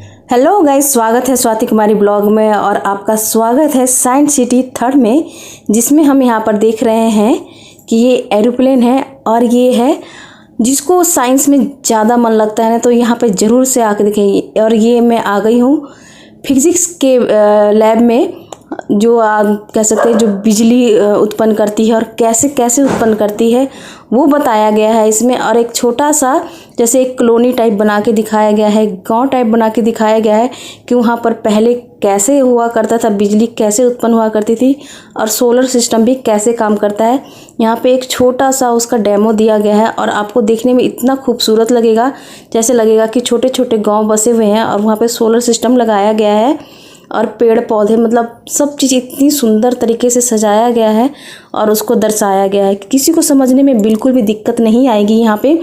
Hello guys, स्वागत है स्वाति कुमारी blog में। और आपका स्वागत है साइंस सिटी थर्ड में, जिसमें हम यहाँ पर देख रहे हैं कि ये एरोप्लेन है। और ये है जिसको साइंस में ज़्यादा मन लगता है ना, तो यहाँ पे ज़रूर से आके देखें। और ये मैं आ गई हूँ फिजिक्स के लैब में, जो आप कह सकते हैं जो बिजली उत्पन्न करती है और कैसे कैसे उत्पन्न करती है वो बताया गया है इसमें। और एक छोटा सा जैसे एक कॉलोनी टाइप बना के दिखाया गया है, गांव टाइप बना के दिखाया गया है कि वहाँ पर पहले कैसे हुआ करता था, बिजली कैसे उत्पन्न हुआ करती थी और सोलर सिस्टम भी कैसे काम करता है। यहाँ पे एक छोटा सा उसका डेमो दिया गया है और आपको देखने में इतना खूबसूरत लगेगा, जैसे लगेगा कि छोटे छोटे गाँव बसे हुए हैं और वहाँ पर सोलर सिस्टम लगाया गया है और पेड़ पौधे, मतलब सब चीज़ इतनी सुंदर तरीके से सजाया गया है और उसको दर्शाया गया है कि किसी को समझने में बिल्कुल भी दिक्कत नहीं आएगी यहाँ पे।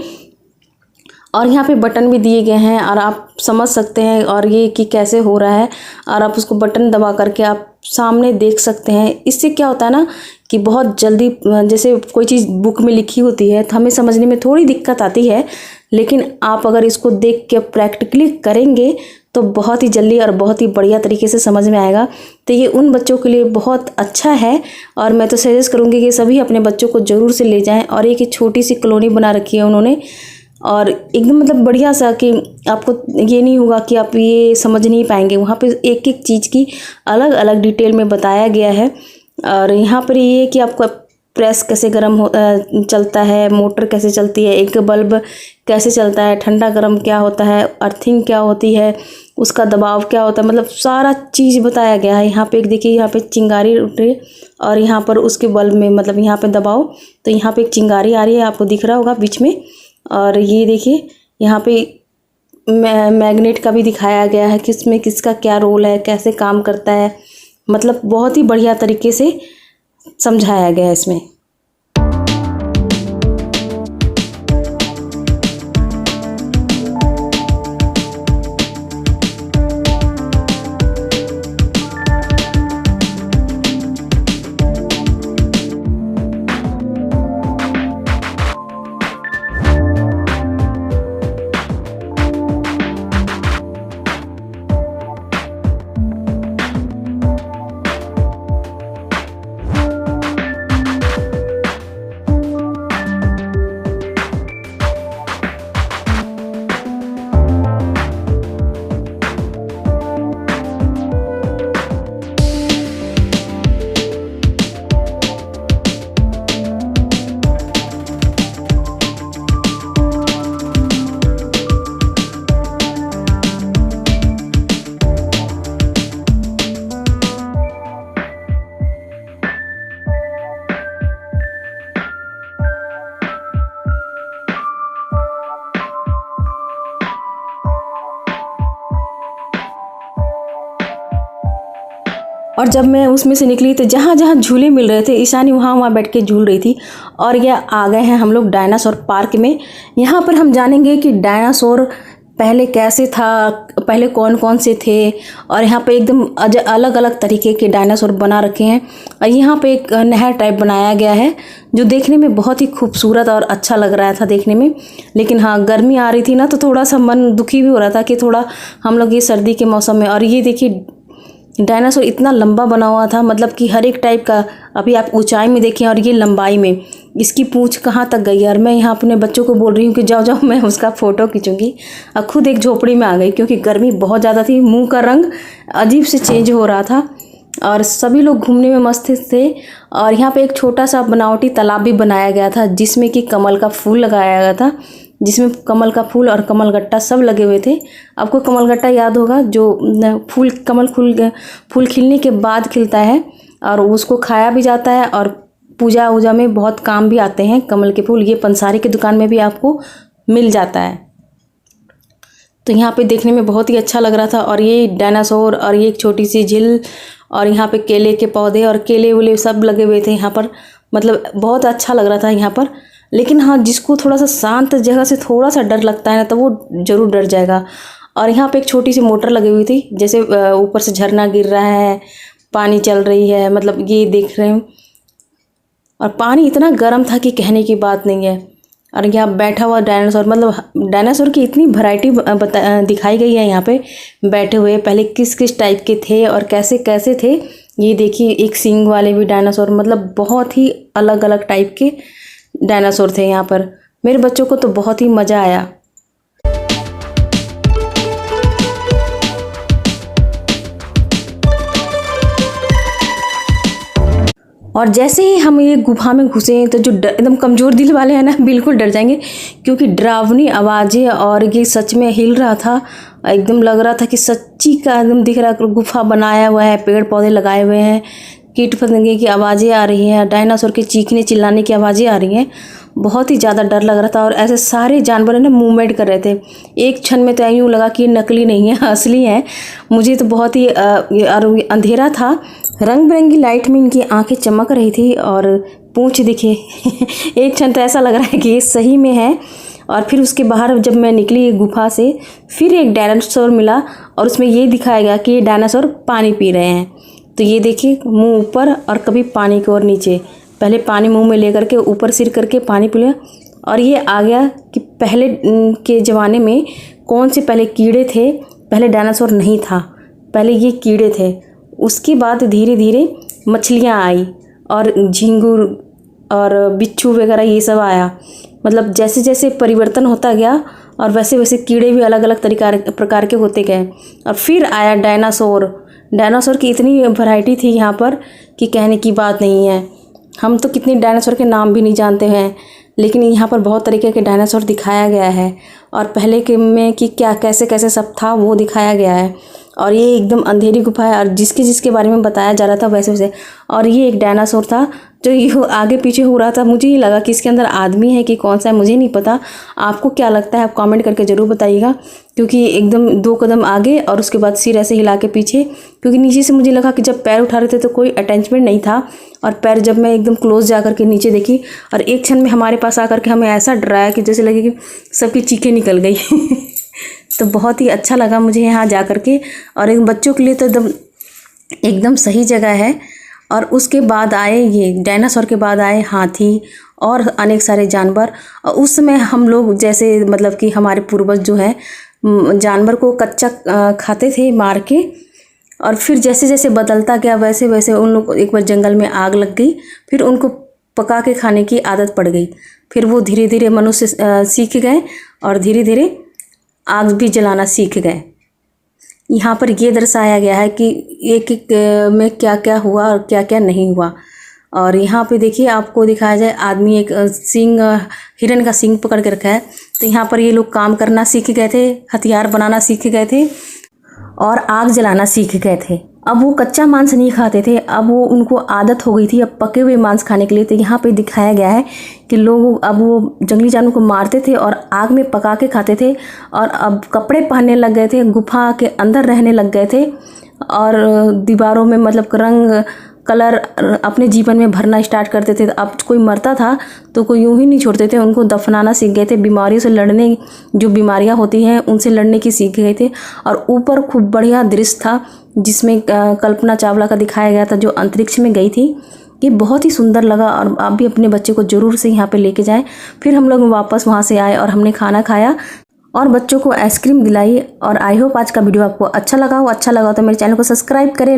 और यहाँ पे बटन भी दिए गए हैं और आप समझ सकते हैं और ये कि कैसे हो रहा है, और आप उसको बटन दबा करके आप सामने देख सकते हैं। इससे क्या होता है ना कि बहुत जल्दी, जैसे कोई चीज़ बुक में लिखी होती है तो हमें समझने में थोड़ी दिक्कत आती है, लेकिन आप अगर इसको देख के प्रैक्टिकली करेंगे तो बहुत ही जल्दी और बहुत ही बढ़िया तरीके से समझ में आएगा। तो ये उन बच्चों के लिए बहुत अच्छा है और मैं तो सजेस्ट करूँगी कि सभी अपने बच्चों को ज़रूर से ले जाएं। और एक छोटी सी कॉलोनी बना रखी है उन्होंने, और एकदम मतलब बढ़िया सा कि आपको ये नहीं होगा कि आप ये समझ नहीं पाएंगे। वहाँ पे एक एक चीज़ की अलग अलग डिटेल में बताया गया है। और यहाँ पर ये कि आपको प्रेस कैसे चलता है, मोटर कैसे चलती है, एक बल्ब कैसे चलता है, ठंडा गर्म क्या होता है, अर्थिंग क्या होती है, उसका दबाव क्या होता है, मतलब सारा चीज़ बताया गया है। यहाँ पे एक देखिए, यहाँ पे चिंगारी उठ रही है और यहाँ पर उसके बल्ब में, मतलब यहाँ पे दबाओ तो यहाँ पे एक चिंगारी आ रही है, आपको दिख रहा होगा बीच में। और ये देखिए यहाँ पे मैग्नेट का भी दिखाया गया है कि इसमें किसका क्या रोल है, कैसे काम करता है, मतलब बहुत ही बढ़िया तरीके से समझाया गया है इसमें। और जब मैं उसमें से निकली तो जहाँ जहाँ झूले मिल रहे थे, ईशानी वहाँ बैठ के झूल रही थी। और यह आ गए हैं हम लोग डायनासोर पार्क में। यहाँ पर हम जानेंगे कि डायनासोर पहले कैसे था, पहले कौन कौन से थे, और यहाँ पे एकदम अलग अलग तरीके के डायनासोर बना रखे हैं। और यहाँ पे एक नहर टाइप बनाया गया है जो देखने में बहुत ही खूबसूरत और अच्छा लग रहा था देखने में। लेकिन हाँ, गर्मी आ रही थी ना, तो थोड़ा सा मन दुखी भी हो रहा था कि थोड़ा हम लोग ये सर्दी के मौसम में। और ये देखिए डायनासोर इतना लंबा बना हुआ था, मतलब कि हर एक टाइप का। अभी आप ऊंचाई में देखें और ये लंबाई में, इसकी पूंछ कहाँ तक गई है। और मैं यहाँ अपने बच्चों को बोल रही हूँ कि जाओ जाओ, मैं उसका फ़ोटो खींचूंगी। और खुद एक झोपड़ी में आ गई क्योंकि गर्मी बहुत ज़्यादा थी, मुंह का रंग अजीब से चेंज हो रहा था और सभी लोग घूमने में मस्त थे। और यहाँ पे एक छोटा सा बनावटी तालाब भी बनाया गया था जिसमें कि कमल का फूल लगाया गया था, जिसमें कमल का फूल और कमलगट्टा सब लगे हुए थे। आपको कमलगट्टा याद होगा, जो फूल खिलने के बाद खिलता है और उसको खाया भी जाता है और पूजा वूजा में बहुत काम भी आते हैं कमल के फूल। ये पंसारी की दुकान में भी आपको मिल जाता है। तो यहाँ पे देखने में बहुत ही अच्छा लग रहा था। और ये डायनासोर और ये एक छोटी सी झील और यहाँ पे केले के पौधे और केले वेले सब लगे हुए थे यहाँ पर, मतलब बहुत अच्छा लग रहा था यहाँ पर। लेकिन हाँ, जिसको थोड़ा सा शांत जगह से थोड़ा सा डर लगता है ना, तो वो ज़रूर डर जाएगा। और यहाँ पे एक छोटी सी मोटर लगी हुई थी, जैसे ऊपर से झरना गिर रहा है, पानी चल रही है, मतलब ये देख रहे हैं। और पानी इतना गर्म था कि कहने की बात नहीं है। और यहाँ बैठा हुआ डायनासोर, मतलब डायनासोर की इतनी वैरायटी दिखाई गई है यहाँ पे बैठे हुए। पहले किस किस टाइप के थे और कैसे कैसे थे, ये देखिए एक सींग वाले भी डायनासोर, मतलब बहुत ही अलग अलग टाइप के डायनासोर थे यहाँ पर। मेरे बच्चों को तो बहुत ही मज़ा आया। और जैसे ही हम ये गुफा में घुसे तो जो एकदम कमज़ोर दिल वाले हैं ना, बिल्कुल डर जाएंगे, क्योंकि डरावनी आवाज़ें और ये सच में हिल रहा था। एकदम लग रहा था कि सच्ची का एकदम दिख रहा, गुफा बनाया हुआ है, पेड़ पौधे लगाए हुए हैं, कीट पतंगे की आवाज़ें आ रही हैं, डायनासोर के चीखने चिल्लाने की आवाज़ें आ रही हैं। बहुत ही ज़्यादा डर लग रहा था। और ऐसे सारे जानवर ना मूवमेंट कर रहे थे। एक क्षण में तो यूँ लगा कि ये नकली नहीं है, असली है। मुझे तो बहुत ही अंधेरा था, रंग बिरंगी लाइट में इनकी आंखें चमक रही थी और पूंछ दिखे। एक क्षण तो ऐसा लग रहा है कि ये सही में है। और फिर उसके बाहर जब मैं निकली गुफा से, फिर एक डायनासोर मिला और उसमें ये दिखाया गया कि ये डायनासोर पानी पी रहे हैं। तो ये देखिए, मुंह ऊपर और कभी पानी की ओर नीचे, पहले पानी मुंह में लेकर के ऊपर सिर करके पानी पी लिया। और ये आ गया कि पहले के ज़माने में कौन से पहले कीड़े थे। पहले डायनासोर नहीं था, पहले ये कीड़े थे। उसके बाद धीरे धीरे मछलियाँ आई और झींगुर और बिच्छू वगैरह ये सब आया। मतलब जैसे जैसे परिवर्तन होता गया और वैसे वैसे कीड़े भी अलग अलग प्रकार के होते गए। और फिर आया डायनासोर। डायनासोर की इतनी वैरायटी थी यहाँ पर कि कहने की बात नहीं है। हम तो कितने डायनासोर के नाम भी नहीं जानते हैं, लेकिन यहाँ पर बहुत तरीके के डायनासोर दिखाया गया है। और पहले के में कि क्या कैसे कैसे सब था वो दिखाया गया है। और ये एकदम अंधेरी गुफा है और जिसके बारे में बताया जा रहा था वैसे वैसे। और ये एक डायनासोर था जो ये आगे पीछे हो रहा था। मुझे ये लगा कि इसके अंदर आदमी है कि कौन सा है, मुझे नहीं पता। आपको क्या लगता है आप कमेंट करके ज़रूर बताइएगा। क्योंकि एकदम 2 कदम आगे और उसके बाद सिर ऐसे हिला के पीछे, क्योंकि नीचे से मुझे लगा कि जब पैर उठा रहे थे तो कोई अटैचमेंट नहीं था। और पैर जब मैं एकदम क्लोज जा कर के नीचे देखी और एक क्षण में हमारे पास आकर के हमें ऐसा डराया कि जैसे लगे कि सबकी चीखें निकल गई। तो बहुत ही अच्छा लगा मुझे यहाँ जा कर के। और एक बच्चों के लिए तो एकदम सही जगह है। और उसके बाद आए ये डायनासोर के बाद आए हाथी और अनेक सारे जानवर। और उस समय हम लोग जैसे मतलब कि हमारे पूर्वज जो है जानवर को कच्चा खाते थे मार के। और फिर जैसे जैसे बदलता गया वैसे वैसे उन लोग को एक बार जंगल में आग लग गई, फिर उनको पका के खाने की आदत पड़ गई। फिर वो धीरे धीरे मनुष्य सीख गए और धीरे धीरे आग भी जलाना सीख गए। यहाँ पर ये दर्शाया गया है कि एक एक में क्या क्या हुआ और क्या क्या नहीं हुआ। और यहाँ पे देखिए आपको दिखाया जाए, आदमी एक सींग हिरन का सींग पकड़ के रखा है। तो यहाँ पर ये लोग काम करना सीख गए थे, हथियार बनाना सीख गए थे और आग जलाना सीख गए थे। अब वो कच्चा मांस नहीं खाते थे, अब वो उनको आदत हो गई थी अब पके हुए मांस खाने के लिए। तो यहाँ पे दिखाया गया है कि लोग अब वो जंगली जानवर को मारते थे और आग में पका के खाते थे। और अब कपड़े पहनने लग गए थे, गुफा के अंदर रहने लग गए थे और दीवारों में मतलब रंग कलर अपने जीवन में भरना स्टार्ट करते थे। अब कोई मरता था तो कोई यूं ही नहीं छोड़ते थे, उनको दफनाना सीख गए थे। बीमारियों से लड़ने, जो बीमारियां होती हैं उनसे लड़ने की सीख गए थे। और ऊपर खूब बढ़िया दृश्य था जिसमें कल्पना चावला का दिखाया गया था जो अंतरिक्ष में गई थी। ये बहुत ही सुंदर लगा और आप भी अपने बच्चे को ज़रूर से यहाँ पे लेके जाएं। फिर हम लोग वापस वहाँ से आए और हमने खाना खाया और बच्चों को आइसक्रीम दिलाई। और आई होप आज का वीडियो आपको अच्छा लगा हो तो मेरे चैनल को सब्सक्राइब करें।